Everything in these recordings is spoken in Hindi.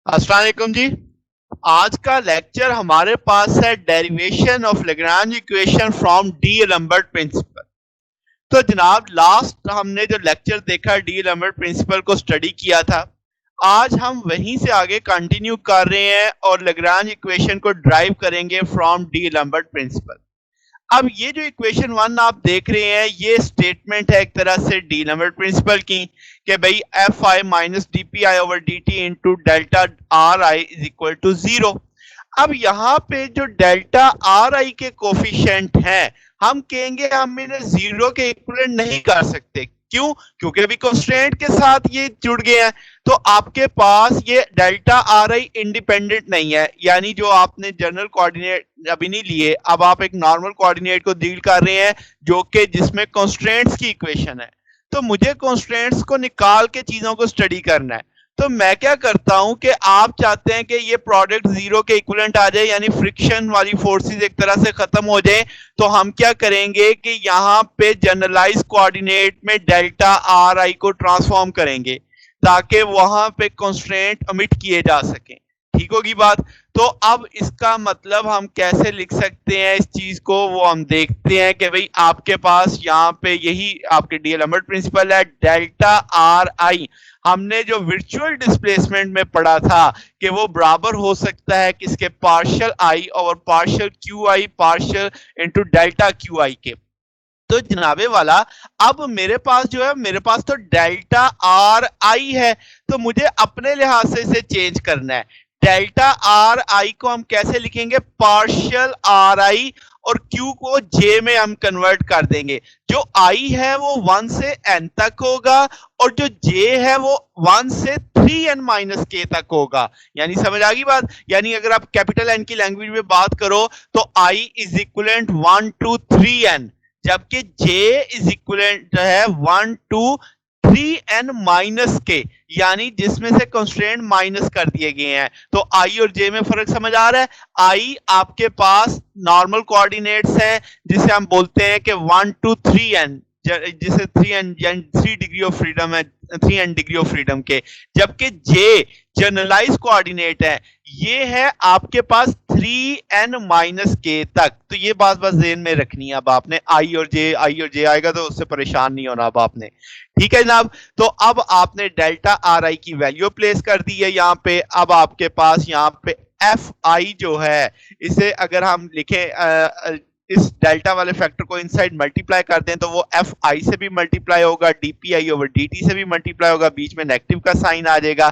अस्सलाम वालेकुम जी। आज का लेक्चर हमारे पास है derivation of Lagrange equation from d'Alembert principle. तो जनाब लास्ट हमने जो लेक्चर देखा डी-एलम्बर्ट प्रिंसिपल को स्टडी किया था, आज हम वहीं से आगे कंटिन्यू कर रहे हैं और लैग्रांज इक्वेशन को ड्राइव करेंगे फ्रॉम डी-एलम्बर्ट प्रिंसिपल। अब ये जो इक्वेशन 1 आप देख रहे हैं, ये स्टेटमेंट है एक तरह से डी-एलम्बर्ट प्रिंसिपल की कि भाई F I minus D P I over D T into delta R I is equal to zero. अब यहाँ पे जो डेल्टा आर आई के कोफिशिएंट हैं, हम कहेंगे हम इन्हें जीरो के इक्विवेलेंट नहीं कर सकते। क्यों? क्योंकि अभी कंस्ट्रेंट के साथ ये जुड़ गए हैं। तो आपके पास ये डेल्टा आर आई इंडिपेंडेंट नहीं है, यानी जो आपने जनरल कोऑर्डिनेट अभी नहीं लिए, अब आप एक नॉर्मल कोऑर्डिनेट को डील कर रहे हैं जो कि जिसमें कंस्ट्रेंट्स की इक्वेशन है। तो मुझे कंस्ट्रेंट्स को निकाल के चीजों को स्टडी करना है। तो मैं क्या करता हूं कि आप चाहते हैं कि ये प्रोडक्ट जीरो के इक्विवेलेंट आ जाए, यानी फ्रिक्शन वाली फोर्सेस एक तरह से खत्म हो जाए। तो हम क्या करेंगे कि यहाँ पे जनरलाइज कोऑर्डिनेट में डेल्टा आर आई को ट्रांसफॉर्म करेंगे ताकि वहां पे कंस्ट्रेंट ओमिट किए जा सकें। ठीक होगी बात। तो अब इसका मतलब हम कैसे लिख सकते हैं इस चीज को, वो हम देखते हैं कि भाई आपके पास यहाँ पे यही आपके डी-एलम्बर्ट प्रिंसिपल है, डेल्टा आर आई हमने जो वर्चुअल डिस्प्लेसमेंट में पढ़ा था कि वो बराबर हो सकता है किसके, पार्शियल आई और partial Q I partial into delta Q I के। तो जनाबे वाला, अब मेरे पास जो है, मेरे पास तो डेल्टा आर आई है, तो मुझे अपने लिहाज से इसे चेंज करना है। डेल्टा आर आई को हम कैसे लिखेंगे, पार्शियल आर आई, और Q को J में हम कन्वर्ट कर देंगे। जो I है वो 1 से n तक होगा और जो J है वो 1 से 3n माइनस k तक होगा। यानी समझ आ गई बात। यानी अगर आप कैपिटल N की लैंग्वेज में बात करो तो I is equivalent 1 to 3n, जबकि J इज इक्वलेंट है 1 टू 3n माइनस के, यानी जिसमें से कंस्ट्रेंट माइनस कर दिए गए हैं। तो I और J में फर्क समझ आ रहा है। I आपके पास नॉर्मल कोऑर्डिनेट्स हैं जिसे हम बोलते हैं कि 1 टू 3n, जिसे 3n यानी 3 डिग्री ऑफ फ्रीडम है, 3n डिग्री ऑफ फ्रीडम के, जबकि J जनरलाइज कोऑर्डिनेट है, ये है आपके पास 3n माइनस के तक। तो ये बात बस ज़हन में रखनी है। अब आपने I और J आएगा तो उससे परेशान नहीं होना अब आपने। ठीक है जनाब। तो अब आपने डेल्टा आर आई की वैल्यू प्लेस कर दी है यहाँ पे। अब आपके पास यहाँ पे एफ आई जो है, इसे अगर हम लिखें इस डेल्टा वाले फैक्टर को इनसाइड मल्टीप्लाई कर दें तो वो एफ आई से भी मल्टीप्लाई होगा, डीपीआई ओवर डीटी से भी मल्टीप्लाई होगा, बीच में नेगेटिव का साइन आ जाएगा।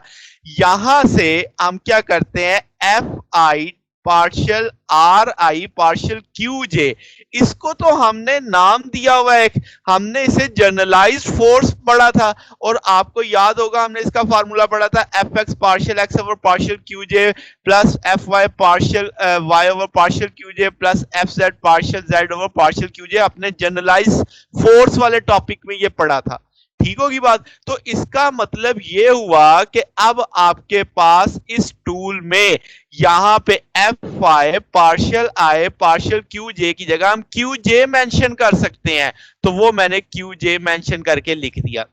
यहां से हम क्या करते हैं, F I partial R I partial Q J, इसको तो हमने नाम दिया हुआ है, हमने इसे जनरलाइज्ड फोर्स पढ़ा था और आपको याद होगा हमने इसका फार्मूला पढ़ा था, F X partial X over partial Q J plus F Y partial Y over partial Q J plus F Z partial Z over partial Q J. अपने जनरलाइज फोर्स वाले टॉपिक में ये पढ़ा था। ठीक होगी बात। तो इसका मतलब ये हुआ कि अब आपके पास इस टूल में यहां पे F I partial I partial Q J की जगह हम क्यू जे मेंशन कर सकते हैं, तो वो मैंने क्यू जे मेंशन करके लिख दिया।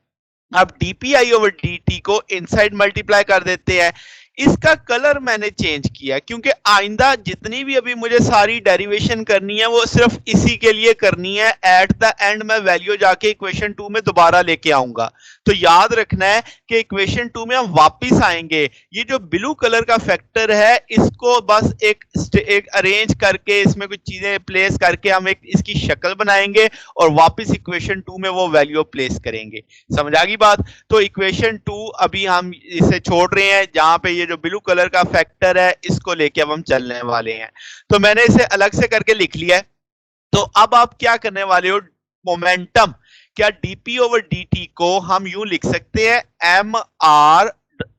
अब डीपीआई ओवर डीटी को इनसाइड मल्टीप्लाई कर देते हैं। इसका कलर मैंने चेंज किया क्योंकि आइंदा जितनी भी अभी मुझे सारी डेरिवेशन करनी है वो सिर्फ इसी के लिए करनी है। एट द एंड मैं वैल्यू जाके इक्वेशन 2 में दोबारा लेके आऊंगा। तो याद रखना है कि इक्वेशन 2 में हम वापस आएंगे। ये जो ब्लू कलर का फैक्टर है इसको बस एक अरेंज करके इसमें कुछ चीजें प्लेस करके हम एक इसकी शक्ल बनाएंगे और वापस इक्वेशन 2 में वो वैल्यू प्लेस करेंगे। समझ आ गई बात। तो इक्वेशन 2 अभी हम इसे छोड़ रहे हैं, जहां पे ये जो ब्लू कलर का फैक्टर है इसको लेके अब हम चलने वाले हैं। तो मैंने इसे अलग से करके लिख लिया है। तो अब आप क्या करने वाले हो, मोमेंटम, क्या डीपी ओवर डीटी को हम यूं लिख सकते हैं एम आर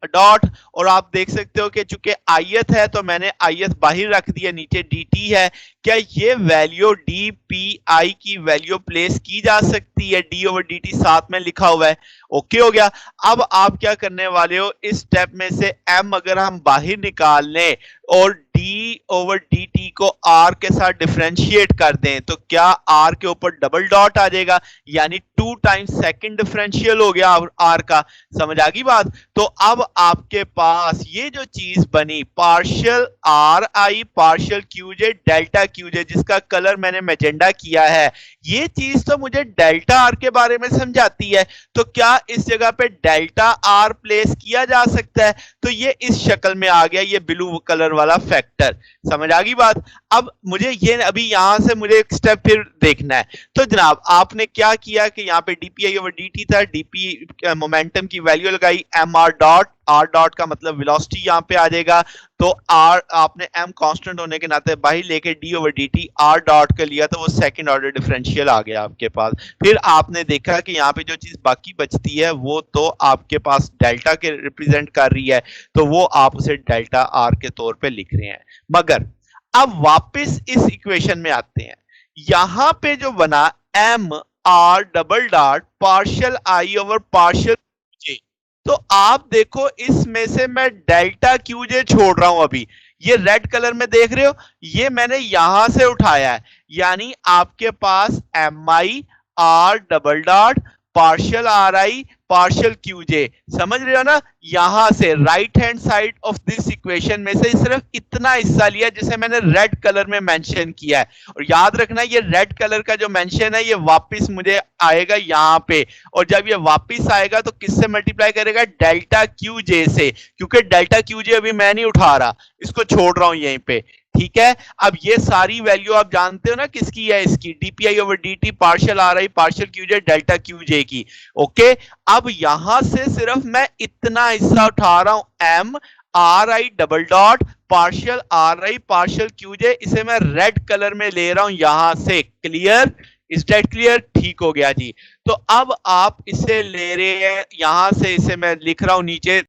डॉट, और आप देख सकते हो कि चूंकि आयत है तो मैंने आयत बाहर रख दिया, नीचे dt है। क्या ये वैल्यू dpi की वैल्यू प्लेस की जा सकती है, d ओवर dt साथ में लिखा हुआ है। ओके हो गया। अब आप क्या करने वाले हो, इस स्टेप में से m अगर हम बाहर निकाल लें और d ओवर डी टी को आर के साथ डिफरेंशिएट कर दें तो क्या आर के ऊपर डबल डॉट आ जाएगा, यानी 2 टाइम्स सेकंड डिफरेंशियल हो गया आर का। समझ आ गई बात? तो अब आपके पास ये जो चीज बनी partial R I partial QJ delta QJ, जिसका कलर मैंने मैजेंडा किया है, ये चीज तो मुझे डेल्टा आर के बारे में समझाती है। तो क्या इस जगह पे डेल्टा आर प्लेस किया जा सकता है? तो ये इस शक्ल में आ गया, ये ब्लू कलर वाला फैक्टर। समझ आ गई बात? अब मुझे ये अभी यहां से मुझे एक स्टेप फिर देखना है। तो जनाब आपने क्या किया कि यहाँ पे डीपीआई ओवर डीटी था, डीपी मोमेंटम की वैल्यू लगाई M R dot, R dot का मतलब वेलोसिटी यहाँ पे आ जाएगा, तो आर आपने एम कांस्टेंट होने के नाते बाहर लेके D over D T R dot का लिया, तो वो सेकंड ऑर्डर डिफरेंशियल आ गया आपके पास। फिर आपने देखा कि यहाँ पे जो चीज बाकी बचती है वो तो आपके पास डेल्टा के रिप्रेजेंट कर रही है, तो वो आप उसे डेल्टा आर के तौर पे लिख रहे हैं। मगर अब वापस इस इक्वेशन में आते हैं, यहां पे जो बना M R double dot partial I over partial J, तो आप देखो इसमें से मैं डेल्टा क्यूजे छोड़ रहा हूं। अभी ये रेड कलर में देख रहे हो, ये मैंने यहां से उठाया है, यानी आपके पास M I R double dot partial R I partial Q J, समझ रहे हो ना? यहां से right hand side of this equation में से सिर्फ इतना हिस्सा लिया जिसे मैंने रेड कलर में मेंशन किया है। और याद रखना ये रेड कलर का जो मेंशन है ये वापस मुझे आएगा यहां पे, और जब ये वापस आएगा तो किससे मल्टीप्लाई करेगा? डेल्टा क्यूजे से, क्योंकि डेल्टा क्यूजे अभी मैं नहीं उठा रहा, इसको छोड़ रहा हूं यहीं पे। ठीक है, अब ये सारी वैल्यू आप जानते हो ना किसकी है? इसकी DPI over DT partial R I partial QJ delta QJ की। ओके, अब यहां से सिर्फ मैं इतना हिस्सा उठा रहा हूं M R I double dot partial R I partial QJ, इसे मैं रेड कलर में ले रहा हूं यहां से। क्लियर? Is that clear? ठीक हो गया जी। तो अब आप इसे ले रहे हैं यहां से, इसे मैं लिख रहा हूं नीचे।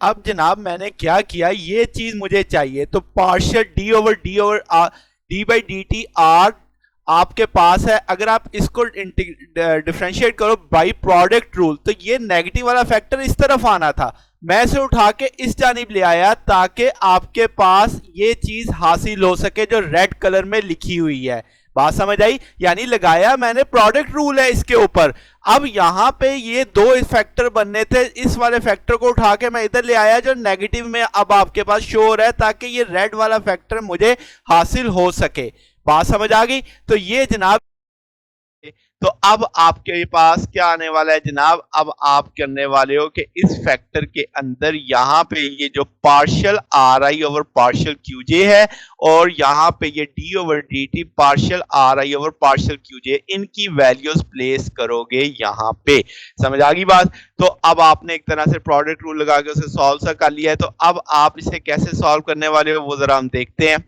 अब जनाब मैंने क्या किया, ये चीज मुझे चाहिए, तो partial D over D by D T R आपके पास है। अगर आप इसको डिफरेंशिएट करो बाई प्रोडक्ट रूल, तो ये नेगेटिव वाला फैक्टर इस तरफ आना था, मैं इसे उठा के इस जानिब ले आया ताकि आपके पास ये चीज हासिल हो सके जो रेड कलर में लिखी हुई है। बात समझ आई? यानी लगाया मैंने प्रोडक्ट रूल है इसके ऊपर। अब यहां पे ये दो फैक्टर बनने थे, इस वाले फैक्टर को उठा के मैं इधर ले आया जो नेगेटिव में अब आपके पास शो हो रहा है, ताकि ये रेड वाला फैक्टर मुझे हासिल हो सके। बात समझ आ गई? तो ये जनाब, तो अब आपके पास क्या आने वाला है जनाब? अब आप करने वाले हो कि इस फैक्टर के अंदर यहां पे ये जो partial R I over partial QJ है, और यहां पे ये D over D T partial R I over partial QJ, इनकी वैल्यूज प्लेस करोगे यहां पे। समझ आ गई बात? तो अब आपने एक तरह से प्रोडक्ट रूल लगा के उसे सॉल्व सा कर लिया है। तो अब आप इसे कैसे सॉल्व करने वाले हो वो जरा हम देखते हैं।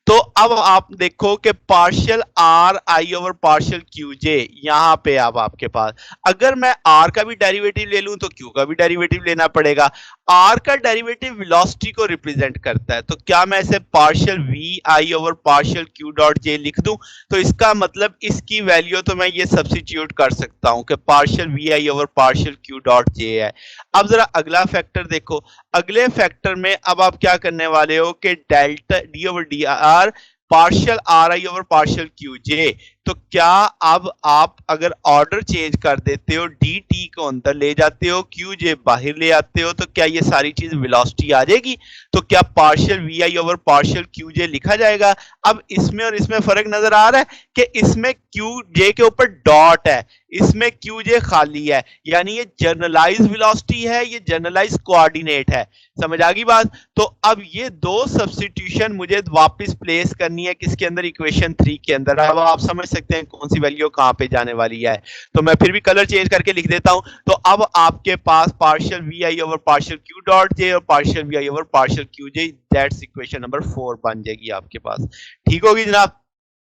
तो अब आप देखो कि partial R I over partial QJ, यहां पे अब आपके पास अगर मैं आर का भी डेरिवेटिव ले लूं तो क्यू का भी डेरिवेटिव लेना पड़ेगा। आर का डेरिवेटिव वेलोसिटी को रिप्रेजेंट करता है, तो क्या मैं इसे partial V I over partial Q dot J लिख दूं? तो इसका मतलब इसकी वैल्यू तो मैं ये सब्स्टिट्यूट कर सकता हूं कि partial V I over partial Q dot J है। अब जरा अगला फैक्टर देखो, अगले फैक्टर में अब आप क्या करने वाले हो कि delta D over D R partial R I over partial Q J, तो क्या अब आप अगर ऑर्डर चेंज कर देते हो, डी टी को अंदर ले जाते हो, क्यू जे बाहर ले आते हो, तो क्या ये सारी चीज वेलोसिटी आ जाएगी? तो क्या partial V I over partial Q J लिखा जाएगा? अब इसमें और इसमें फर्क नजर आ रहा है कि इसमें क्यू जे के ऊपर डॉट है, इसमें क्यू जे खाली है, यानी ये जनरलाइज वेलोसिटी है, ये जनरलाइज कोऑर्डिनेट है। समझ आ गई बात? तो अब ये दो सब्स्टिट्यूशन मुझे वापस प्लेस करनी है किसके अंदर? इक्वेशन 3 के अंदर। अब आप समझ सकते हैं कौन सी वैल्यू कहां पे जाने वाली है। तो मैं फिर भी कलर चेंज करके लिख देता हूं। तो अब आपके पास partial V I over partial Q dot J और partial V I over partial Q J, that's equation number 4 बन जाएगी आपके पास। ठीक होगी जनाब?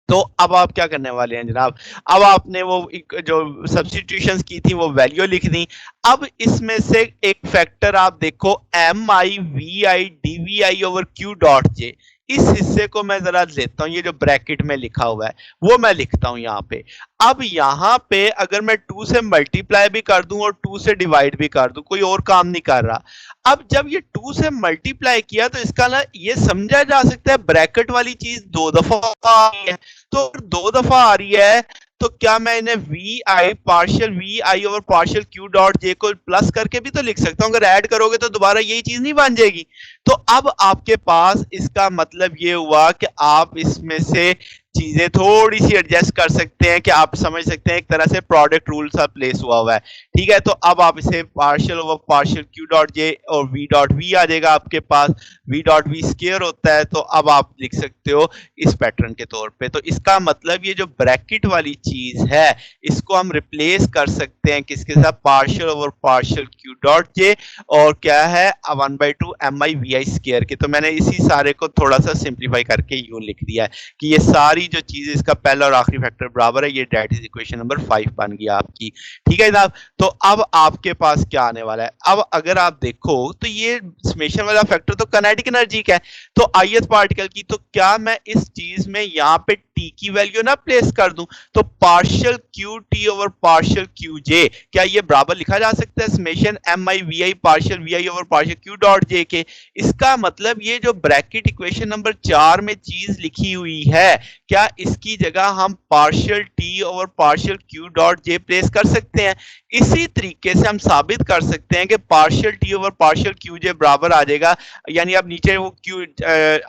तो अब आप क्या करने वाले हैं जनाब? अब आपने वो जो सब्स्टिट्यूशंस की थी वो वैल्यू लिख दी। अब इसमें से एक फैक्टर आप देखो M I V I D V I over Q dot J, इस हिस्से को मैं जरा लेता हूं, ये जो ब्रैकेट में लिखा हुआ है वो मैं लिखता हूं यहाँ पे। अब यहाँ पे अगर मैं 2 से मल्टीप्लाई भी कर दूं और 2 से डिवाइड भी कर दूं, कोई और काम नहीं कर रहा। अब जब ये 2 से मल्टीप्लाई किया तो इसका ना ये समझा जा सकता है ब्रैकेट वाली चीज 2 दफा आ रही है। तो 2 दफा आ रही है तो क्या मैं इन्हें V I partial V I over partial Q dot J को प्लस करके भी तो लिख सकता हूं। अगर ऐड करोगे तो दोबारा यही चीज नहीं बन जाएगी। तो अब आपके पास इसका मतलब ये हुआ कि आप इसमें से चीजें थोड़ी सी एडजस्ट कर सकते हैं, कि आप समझ सकते हैं एक तरह से प्रोडक्ट रूल सा प्लेस हुआ है। ठीक है, तो अब आप इसे partial over partial Q dot J और वी डॉट वी आ जाएगा आपके पास, वी डॉट वी स्क्वायर होता है। तो अब आप लिख सकते हो इस पैटर्न के तौर पे। तो इसका मतलब ये जो ब्रैकेट वाली चीज है इसको हम रिप्लेस कर सकते हैं किसके साथ, partial over partial Q dot J और क्या है 1/2 M I V I square के। तो मैंने इसी सारे को थोड़ा सा सिंप्लीफाई करके यूं लिख दिया है कि ये सारी जो चीज इसका पहला और आखिरी फैक्टर बराबर है। ये दैट इज इक्वेशन नंबर 5 बन गया आपकी। ठीक है जनाब, तो अब आपके पास क्या आने वाला है। अब अगर आप देखो तो ये समेशन वाला फैक्टर तो काइनेटिक एनर्जी का है, तो ith पार्टिकल की। तो क्या मैं इस चीज में यहाँ पे t की वैल्यू ना प्लेस कर दूं, तो partial Q T over partial Q J, क्या ये बराबर लिखा जा सकता है summation M I V I partial V I over partial Q dot J के। इसका मतलब ये जो ब्रैकेट इक्वेशन नंबर 4 में चीज लिखी हुई है, क्या इसकी जगह हम partial T over partial Q dot जे प्लेस कर सकते हैं। इसी तरीके से हम साबित कर सकते हैं कि partial T over partial Q J बराबर आ जाएगा, यानी अब नीचे वो क्यू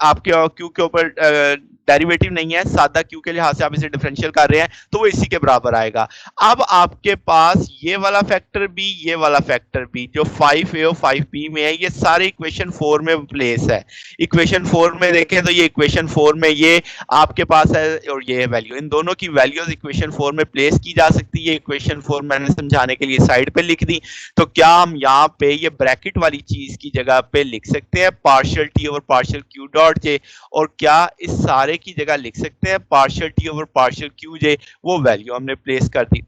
आपके क्यू के ऊपर डेरिवेटिव नहीं है, सादा क्यू के लिहाज से आप इसे डिफरेंशियल कर रहे हैं तो वो इसी के बराबर आएगा। अब आपके पास ये वाला फैक्टर भी, ये वाला फैक्टर भी जो 5a और 5b में है, ये सारे इक्वेशन 4 में प्लेस है। इक्वेशन 4 में देखें तो ये इक्वेशन 4 में ये आपके पास है और ये वैल्यू, इन दोनों की वैल्यूज इक्वेशन 4 में प्लेस की जा सकती है। इक्वेशन 4 मैंने समझाने के लिए साइड पे लिख दी। तो क्या हम यहाँ पे ये ब्रैकेट वाली चीज की जगह पे लिख सकते हैं partial T over partial Q dot J, और क्या इस सारे की जगह लिख सकते हैं partial T over partial Q J, वो वैल्यू हमने प्लेस कर दी।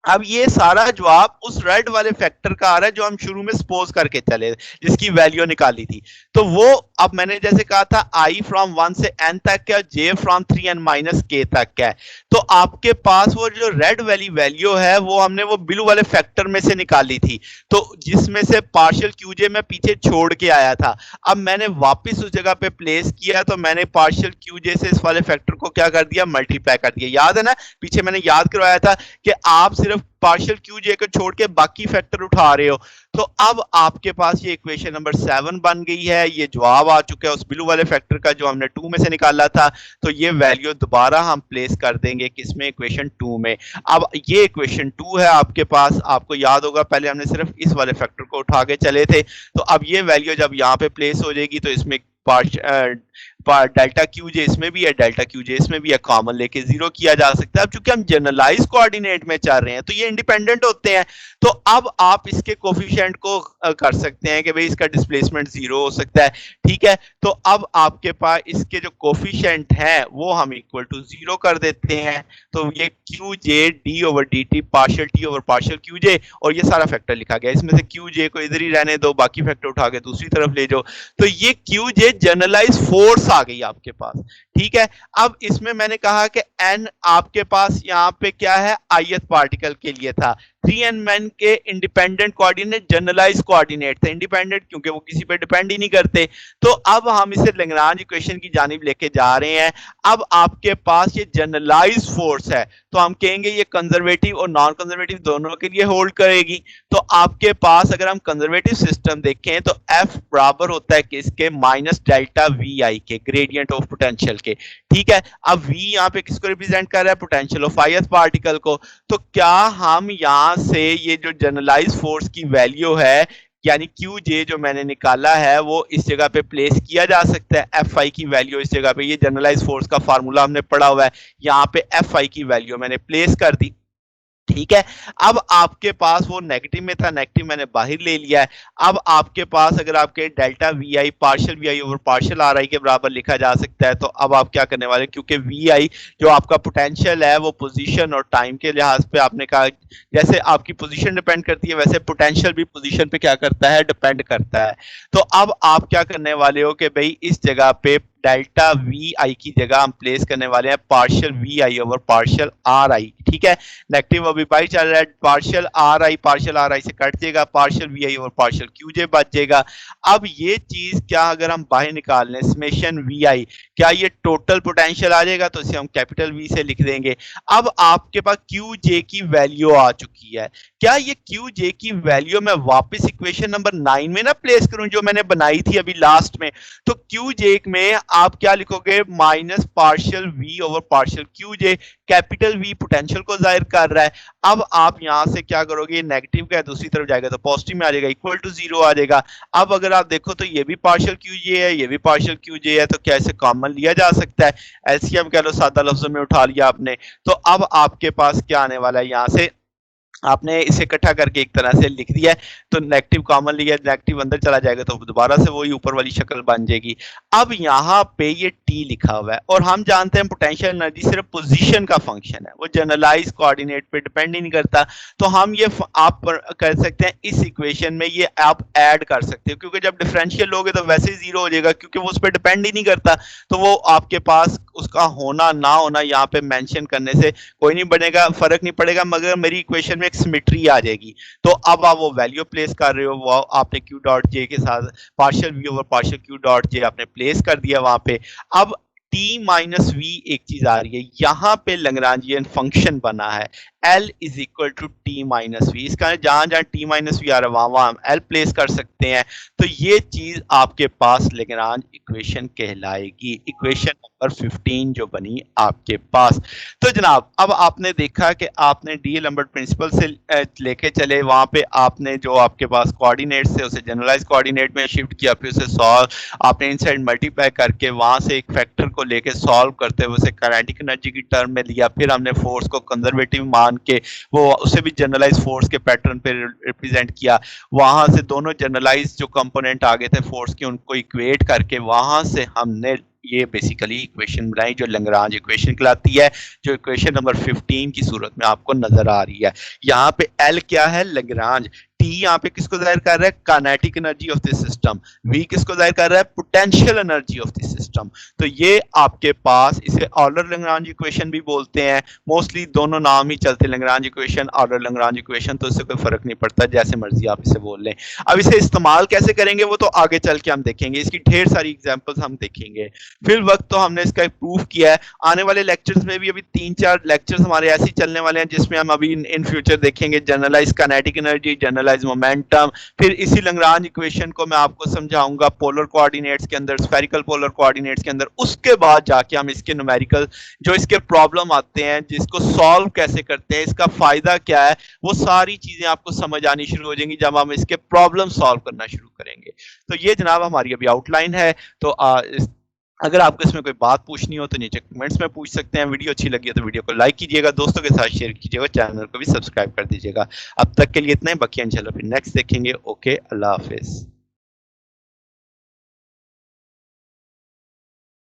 अब ये सारा जवाब उस रेड वाले फैक्टर का आ रहा है जो हम शुरू में सपोज करके चले, जिसकी वैल्यू निकाली थी। तो वो अब मैंने जैसे कहा था i फ्रॉम 1 से n तक है, j from 3n minus k तक है। तो आपके पास वो जो रेड वाली वैल्यू है वो हमने वो ब्लू वाले फैक्टर में से निकाली थी, तो जिसमें से पार्शियल क्यूजे मैं पीछे छोड़ के आया था। अब मैंने वापस उस जगह पे प्लेस किया, तो मैंने पार्शियल क्यूजे से इस वाले फैक्टर को क्या कर दिया, मल्टीप्लाई कर दिया। याद है ना, पीछे मैंने याद करवाया था कि आप सिर्फ पार्शियल क्यू जे को छोड़ के बाकी फैक्टर उठा रहे हो। तो अब आपके पास ये इक्वेशन नंबर 7 बन गई है। ये जवाब आ चुका है उस ब्लू वाले फैक्टर का जो हमने 2 में से निकाला था। तो ये वैल्यू दोबारा हम प्लेस कर देंगे किसमें, इक्वेशन 2 में। अब ये इक्वेशन 2 है आपके पास, आपको याद होगा पहले हमने सिर्फ इस वाले फैक्टर को उठा के चले थे। तो अब ये वैल्यू जब यहाँ पे प्लेस हो जाएगी तो इसमें डेल्टा क्यू जे इसमें भी है, डेल्टा क्यू जे इसमें भी है, कॉमन लेके जीरो किया जा सकता है। अब चूंकि हम जनरलाइज कोऑर्डिनेट में चल रहे हैं तो ये इंडिपेंडेंट होते हैं। तो अब आप इसके कोफिशिएंट को कर सकते हैं कि भाई इसका डिस्प्लेसमेंट जीरो हो सकता है। ठीक है, तो अब आपके पास इसके जो कोफिशिएंट हैं वो हम इक्वल टू जीरो कर देते हैं। तो ये Q J D over D T partial T over partial Q J, और ये सारा फैक्टर लिखा गया। इसमें से क्यू जे को इधर ही रहने दो, बाकी फैक्टर उठा के दूसरी तरफ ले जाओ। तो ये क्यू जे जनरलाइज फोर्स आ गई आपके पास। ठीक है, अब इसमें मैंने कहा कि n आपके पास यहाँ पे क्या है, ith पार्टिकल के लिए था। 3n मैन के इंडिपेंडेंट कोऑर्डिनेट जनरलाइज कोऑर्डिनेट थे, इंडिपेंडेंट क्योंकि वो किसी पे डिपेंड ही नहीं करते। तो अब हम इसे लैग्रांज इक्वेशन की जानिब लेके जा रहे हैं। अब आपके पास ये जनरलाइज फोर्स है, तो हम कहेंगे ये कंजर्वेटिव और नॉन कंजर्वेटिव दोनों के लिए होल्ड करेगी। तो आपके पास अगर हम कंजर्वेटिव सिस्टम देखें तो F बराबर होता है किसके, माइनस डेल्टा वी आई के, ग्रेडियंट ऑफ पोटेंशियल के। ठीक है, अब V यहाँ पे किसको रिप्रेजेंट कर रहा है, पोटेंशियल ऑफ ith पार्टिकल को। तो क्या हम यहाँ से ये जो जनरलाइज फोर्स की वैल्यू है यानी क्यू जे जो मैंने निकाला है वो इस जगह पे प्लेस किया जा सकता है, एफ आई की वैल्यू इस जगह पे, ये जनरलाइज फोर्स का फार्मूला हमने पढ़ा हुआ है, यहाँ पे एफ आई की वैल्यू मैंने प्लेस कर दी। ठीक है, अब आपके पास वो नेगेटिव में था, नेगेटिव मैंने बाहर ले लिया है। अब आपके पास अगर आपके delta V I partial V I over partial R I के बराबर लिखा जा सकता है, तो अब आप क्या करने वाले, क्योंकि वी आई जो आपका पोटेंशियल है वो पोजीशन और टाइम के लिहाज पे, आपने कहा जैसे आपकी पोजीशन डिपेंड करती है वैसे पोटेंशियल भी पोजीशन पे क्या करता है, डिपेंड करता है। तो अब आप क्या करने वाले हो कि भाई इस जगह पे डेल्टा वी आई की जगह हम प्लेस करने वाले हैं partial V I over partial R I, ठीक है। नेगेटिव अभी बाई चल रहा है, पार्शियल आर आई से कट जाएगा, partial V I over partial Q J बच जाएगा। अब ये चीज क्या अगर हम बाहर निकाल लें समेशन वी आई, क्या ये टोटल पोटेंशियल आ जाएगा, तो इसे हम कैपिटल वी से लिख देंगे। अब आपके पास क्यू जे की वैल्यू आ चुकी है, क्या ये क्यू जे की वैल्यू मैं वापस इक्वेशन नंबर 9 में ना प्लेस करूं जो मैंने बनाई थी अभी लास्ट में, तो क्यू जे में आप क्या लिखोगे, minus partial V over partial Q J, capital V potential को जाहिर कर रहा है। अब आप यहां से क्या करोगे, नेगेटिव का दूसरी तरफ जाएगा तो पॉजिटिव में आ जाएगा, इक्वल टू जीरो आ जाएगा। अब अगर आप देखो तो ये भी पार्शियल क्यू जे है, ये भी पार्शियल क्यू जे है, तो क्या इसे कॉमन लिया जा सकता है, एलसीएम कह लो, सादा लफ्जों में उठा लिया आपने। तो अब आपके पास क्या आने वाला है, यहां से आपने इसे इकट्ठा करके एक तरह से लिख दिया है, तो नेगेटिव कॉमन लिया, नेगेटिव अंदर चला जाएगा तो दोबारा से वही ऊपर वाली शक्ल बन जाएगी। अब यहाँ पे ये टी लिखा हुआ है और हम जानते हैं पोटेंशियल एनर्जी सिर्फ पोजीशन का फंक्शन है, वो जनरलाइज कोऑर्डिनेट पे डिपेंड ही नहीं करता। तो हम ये आप कर सकते हैं इस इक्वेशन में, ये आप ऐड कर सकते हो, क्योंकि जब डिफरेंशियल लोगे तो वैसे ही जीरो हो जाएगा, क्योंकि वो उस पर डिपेंड ही नहीं करता। तो वो आपके पास उसका होना ना होना यहाँ पे मेंशन करने से कोई नहीं बनेगा, फर्क नहीं पड़ेगा, मगर मेरी इक्वेशन में एक सिमेट्री आ जाएगी। तो अब आप वो वैल्यू प्लेस कर रहे हो, वो आपने क्यू डॉट जे के साथ partial V over partial Q dot J आपने प्लेस कर दिया वहां पे। अब टी माइनस वी एक चीज आ रही है, यहां पे लैग्रांजियन फंक्शन बना है L is equal to T minus V, इसका जहां जहां टी माइनस वी आ रहा है वहां वहां हम L प्लेस कर सकते हैं। तो ये चीज आपके पास लैग्रांज इक्वेशन कहलाएगी, इक्वेशन नंबर 15 जो बनी आपके पास। तो जनाब अब आपने देखा कि आपने डी एलम्बर्ट प्रिंसिपल से लेके चले, वहां पे आपने जो आपके पास कोऑर्डिनेट से उसे जनरलाइज कोऑर्डिनेट में शिफ्ट किया, फिर उसे सॉल्व आपने इनसाइड मल्टीप्लाई करके वहां से एक फैक्टर को लेके सॉल्व करते हुए उसे काइनेटिक एनर्जी की टर्म में लिया, फिर हमने फोर्स को कंजर्वेटिव मान के वो उसे भी जनरलाइज फोर्स के पैटर्न पे रिप्रेजेंट किया। वहां से दोनों जनरलाइज जो कंपोनेंट आ गए थे फोर्स के उनको इक्वेट करके वहां से हमने ये बेसिकली इक्वेशन बनाई जो लैग्रांज इक्वेशन कहलाती है, जो इक्वेशन नंबर 15 की सूरत में आपको नजर आ रही है। यहाँ पे एल क्या है, लैग्रांज, टी यहाँ पे किसको जाहिर कर रहा है, kinetic energy of the system, V किसको जाहिर कर रहा है, potential energy of the system. तो ये आपके पास इसे ऑर्डर लैग्रांज इक्वेशन भी बोलते हैं, मोस्टली दोनों नाम ही चलते हैं, Lagrange equation, order Lagrange equation, तो इससे कोई फर्क नहीं पड़ता, जैसे मर्जी आप इसे बोल लें। अब इसे इस्तेमाल कैसे करेंगे वो तो आगे चल के हम देखेंगे, इसकी ढेर सारी एग्जांपल्स हम देखेंगे। फिल वक्त तो हमने इसका प्रूफ किया है, आने वाले लेक्चर्स में भी अभी 3-4 लेक्चर्स हमारे ऐसे ही चलने वाले हैं जिसमें हम अभी इन फ्यूचर देखेंगे generalize kinetic energy, generalize momentum, फिर इसी लैग्रांज इक्वेशन को मैं आपको समझाऊंगा पोलर कोऑर्डिनेट्स के अंदर, स्फेरिकल पोलर कोऑर्डिनेट्स के अंदर। उसके बाद जाके हम इसके न्यूमेरिकल जो इसके प्रॉब्लम आते हैं जिसको सॉल्व कैसे करते हैं, इसका फायदा क्या है, वो सारी चीजें आपको समझ आनी शुरू हो जाएंगी जब हम इसके प्रॉब्लम सॉल्व करना शुरू करेंगे। तो ये जनाब हमारी अभी आउटलाइन है। तो अगर आपको इसमें कोई बात पूछनी हो तो नीचे कमेंट्स में पूछ सकते हैं। वीडियो अच्छी लगी है तो वीडियो को लाइक कीजिएगा, दोस्तों के साथ शेयर कीजिएगा, चैनल को भी सब्सक्राइब कर दीजिएगा। अब तक के लिए इतना ही, बाकी इंशाल्लाह फिर नेक्स्ट देखेंगे। ओके, अल्लाह हाफिज।